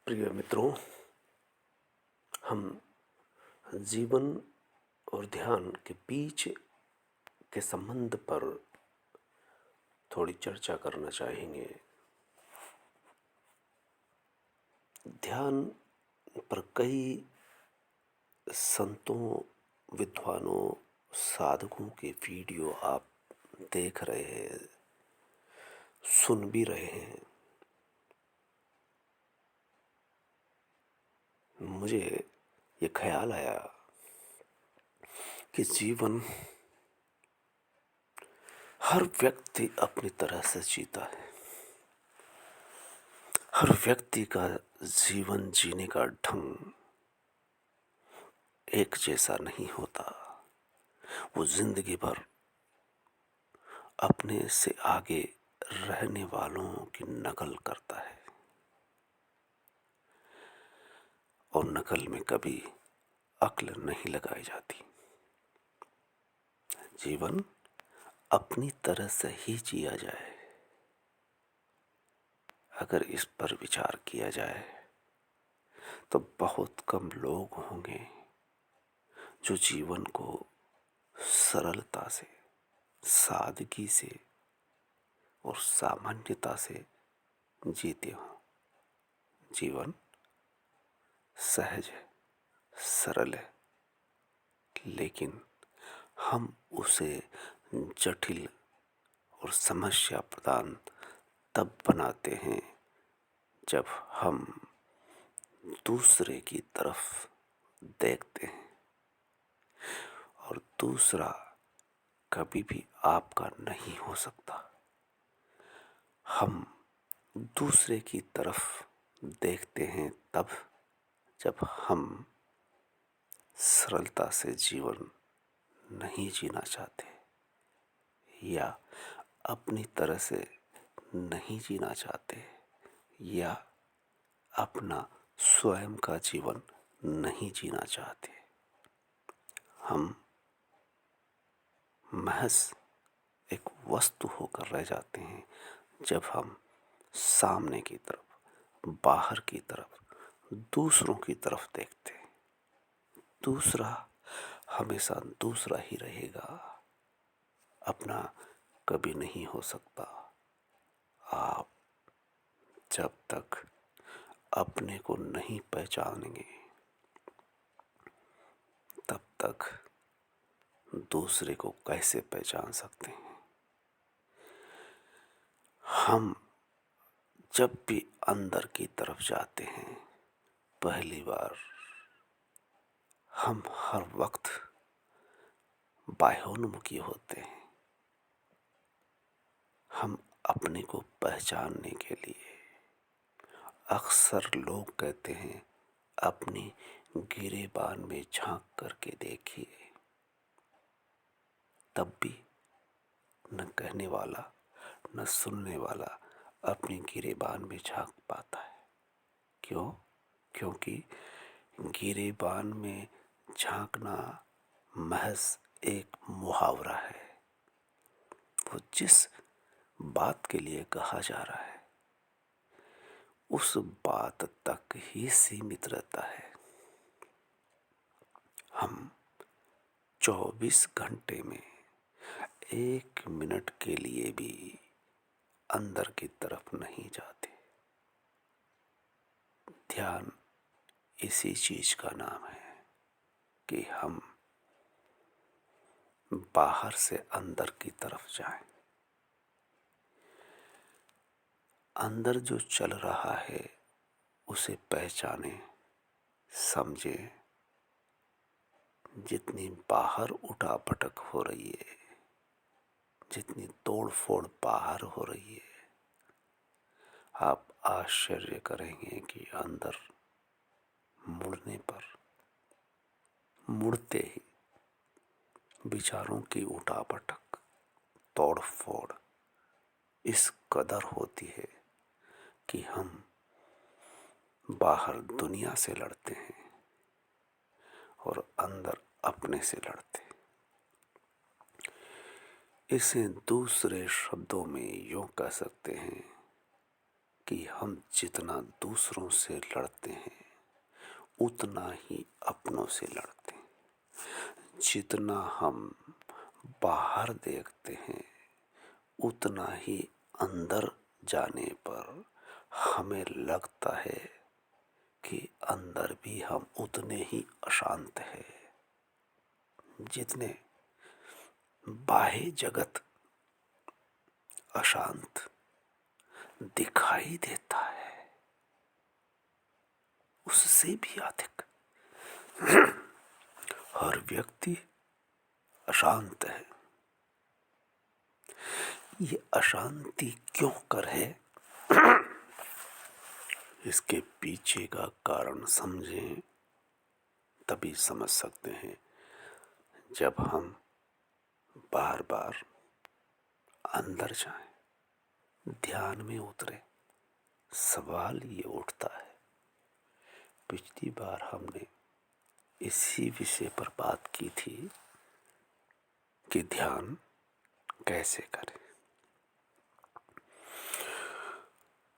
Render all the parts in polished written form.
प्रिय मित्रों, हम जीवन और ध्यान के बीच के संबंध पर थोड़ी चर्चा करना चाहेंगे। ध्यान पर कई संतों, विद्वानों, साधकों के वीडियो आप देख रहे हैं, सुन भी रहे हैं। मुझे ये ख्याल आया कि जीवन हर व्यक्ति अपनी तरह से जीता है। हर व्यक्ति का जीवन जीने का ढंग एक जैसा नहीं होता। वो जिंदगी भर अपने से आगे रहने वालों की नकल करता है और नकल में कभी अक्ल नहीं लगाई जाती। जीवन अपनी तरह से ही जिया जाए, अगर इस पर विचार किया जाए तो बहुत कम लोग होंगे जो जीवन को सरलता से, सादगी से और सामान्यता से जीते हों। जीवन सहज है, सरल है, लेकिन हम उसे जटिल और समस्या प्रदान तब बनाते हैं जब हम दूसरे की तरफ देखते हैं और दूसरा कभी भी आपका नहीं हो सकता। हम दूसरे की तरफ देखते हैं तब जब हम सरलता से जीवन नहीं जीना चाहते या अपनी तरह से नहीं जीना चाहते या अपना स्वयं का जीवन नहीं जीना चाहते। हम महज एक वस्तु होकर रह जाते हैं जब हम सामने की तरफ, बाहर की तरफ, दूसरों की तरफ देखते हैं। दूसरा हमेशा दूसरा ही रहेगा, अपना कभी नहीं हो सकता। आप जब तक अपने को नहीं पहचानेंगे तब तक दूसरे को कैसे पहचान सकते हैं। हम जब भी अंदर की तरफ जाते हैं, पहली बार हम हर वक्त बाह्योन्मुखी होते हैं। हम अपने को पहचानने के लिए अक्सर लोग कहते हैं अपनी गिरेबान में झांक करके देखिए, तब भी न कहने वाला न सुनने वाला अपनी गिरेबान में झांक पाता है। क्यों? क्योंकि गिरेबान में झांकना महज एक मुहावरा है। वो जिस बात के लिए कहा जा रहा है उस बात तक ही सीमित रहता है। हम 24 घंटे में 1 मिनट के लिए भी अंदर की तरफ नहीं जाते। ध्यान इसी चीज का नाम है कि हम बाहर से अंदर की तरफ जाएं। अंदर जो चल रहा है उसे पहचाने, समझे। जितनी बाहर उठापटक हो रही है, जितनी तोड़ फोड़ बाहर हो रही है, आप आश्चर्य करेंगे कि अंदर मुड़ने पर, मुड़ते ही विचारों की उठापटक, तोड़ फोड़ इस कदर होती है कि हम बाहर दुनिया से लड़ते हैं और अंदर अपने से लड़ते हैं। इसे दूसरे शब्दों में यूं कह सकते हैं कि हम जितना दूसरों से लड़ते हैं उतना ही अपनों से लड़ते हैं। जितना हम बाहर देखते हैं उतना ही अंदर जाने पर हमें लगता है कि अंदर भी हम उतने ही अशांत हैं जितने बाह्य जगत अशांत दिखाई देता है, उससे भी अधिक हर व्यक्ति अशांत है। ये अशांति क्यों कर है, इसके पीछे का कारण समझें तभी समझ सकते हैं। जब हम बार बार अंदर जाएं, ध्यान में उतरे, सवाल ये उठता है। पिछली बार हमने इसी विषय पर बात की थी कि ध्यान कैसे करें।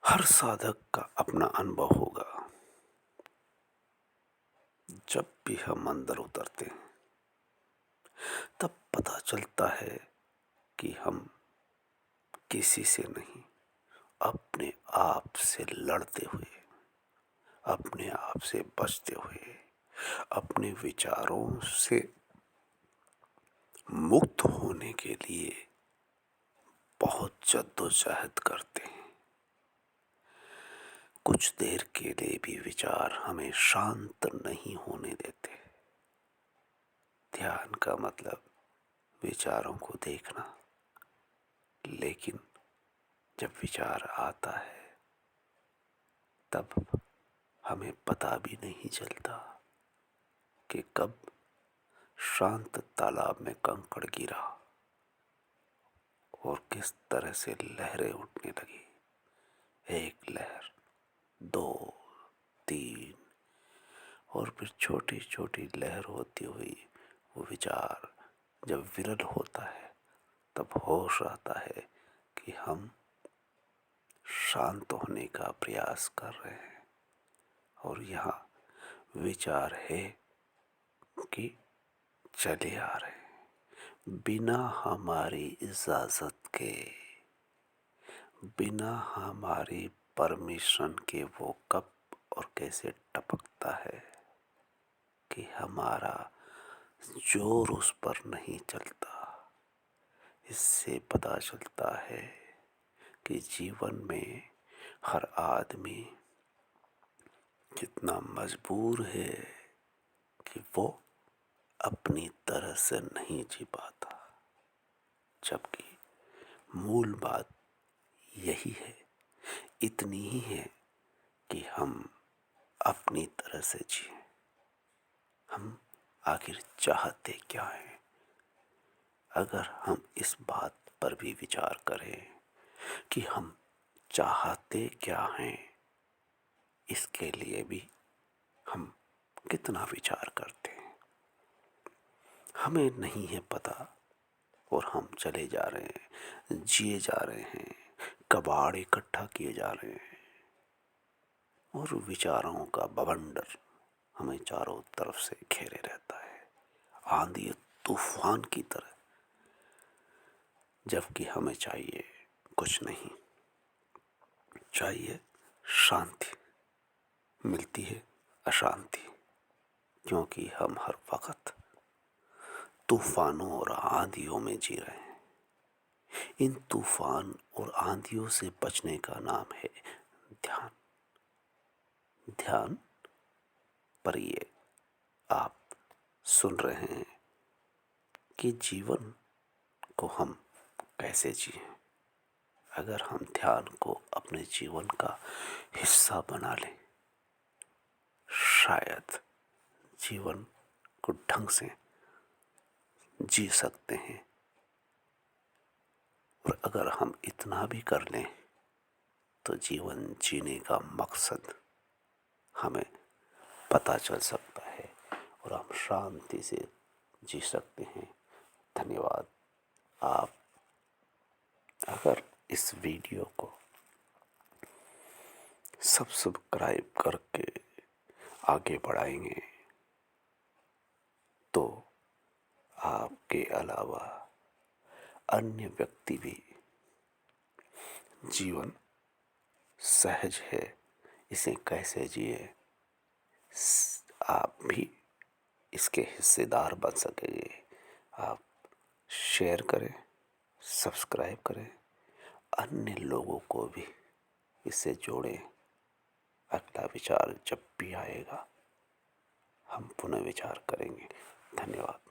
हर साधक का अपना अनुभव होगा। जब भी हम अंदर उतरते हैं तब पता चलता है कि हम किसी से नहीं, अपने आप से लड़ते हुए, अपने आप से बचते हुए, अपने विचारों से मुक्त होने के लिए बहुत जद्दोजहद करते हैं। कुछ देर के लिए भी विचार हमें शांत नहीं होने देते। ध्यान का मतलब विचारों को देखना, लेकिन जब विचार आता है तब हमें पता भी नहीं चलता कि कब शांत तालाब में कंकड़ गिरा और किस तरह से लहरें उठने लगी। एक लहर, दो, तीन, और फिर छोटी छोटी लहर होती हुई वो विचार जब विरल होता है तब होश आता है कि हम शांत होने का प्रयास कर रहे हैं। और यहाँ विचार है कि चले आ रहे हैं बिना हमारी इजाजत के, बिना हमारी परमिशन के। वो कब और कैसे टपकता है कि हमारा जोर उस पर नहीं चलता। इससे पता चलता है कि जीवन में हर आदमी कितना मजबूर है कि वो अपनी तरह से नहीं जी पाता, जबकि मूल बात यही है, इतनी ही है कि हम अपनी तरह से जिए। हम आखिर चाहते क्या हैं? अगर हम इस बात पर भी विचार करें कि हम चाहते क्या हैं, इसके लिए भी हम कितना विचार करते हैं। हमें नहीं है पता और हम चले जा रहे हैं, जिए जा रहे हैं, कबाड़ इकट्ठा किए जा रहे हैं और विचारों का बवंडर हमें चारों तरफ से घेरे रहता है, आंधी तूफान की तरह। जबकि हमें चाहिए कुछ नहीं, चाहिए शांति। मिलती है अशांति, क्योंकि हम हर वक्त तूफानों और आंधियों में जी रहे हैं। इन तूफान और आंधियों से बचने का नाम है ध्यान। ध्यान पर ये आप सुन रहे हैं कि जीवन को हम कैसे जिएं। अगर हम ध्यान को अपने जीवन का हिस्सा बना लें, शायद जीवन को ढंग से जी सकते हैं। और अगर हम इतना भी कर लें तो जीवन जीने का मकसद हमें पता चल सकता है और हम शांति से जी सकते हैं। धन्यवाद। आप अगर इस वीडियो को सब्सक्राइब करके आगे बढ़ाएंगे तो आपके अलावा अन्य व्यक्ति भी जीवन सहज है, इसे कैसे जिए, आप भी इसके हिस्सेदार बन सकेंगे। आप शेयर करें, सब्सक्राइब करें, अन्य लोगों को भी इससे जोड़ें। अगला विचार जब भी आएगा हम पुनः विचार करेंगे। धन्यवाद।